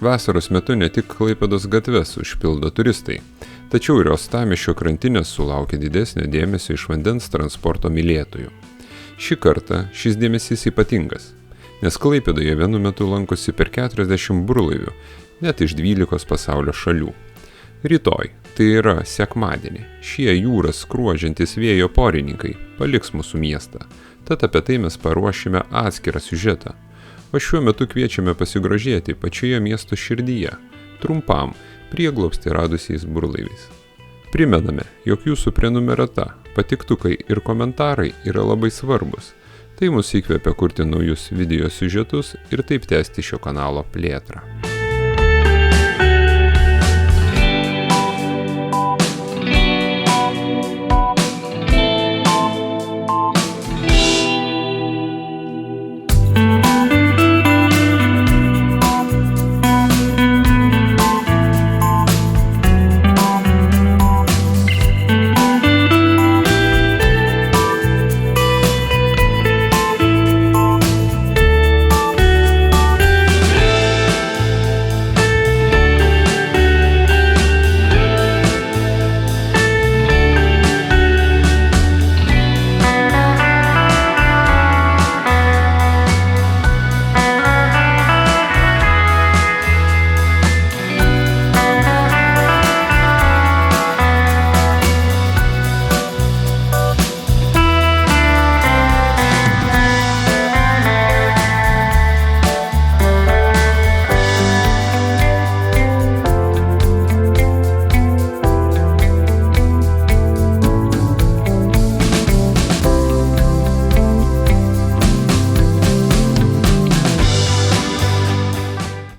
Vasaros metu ne tik Klaipėdos gatves užpildo turistai, tačiau ir Uostamiesčio krantinės sulaukia didesnio dėmesio iš vandens transporto mylėtojų. Šį kartą šis dėmesys ypatingas, nes Klaipėdoje vienu metu lankosi per 40 burlaivių, net iš 12 pasaulio šalių. Rytoj, tai yra sekmadienį, šie jūrą skruodžiantys vėjo porininkai paliks mūsų miestą, tad apie tai mes paruošime atskirą siužetą. O šiuo metu kviečiame pasigrožėti pačioje miesto širdyje, trumpam prieglobstį radusiais burlaiviais. Primename, jog jūsų prenumerata, patiktukai ir komentarai yra labai svarbus. Tai mus įkvepia kurti naujus video siužetus ir taip tęsti šio kanalo plėtrą.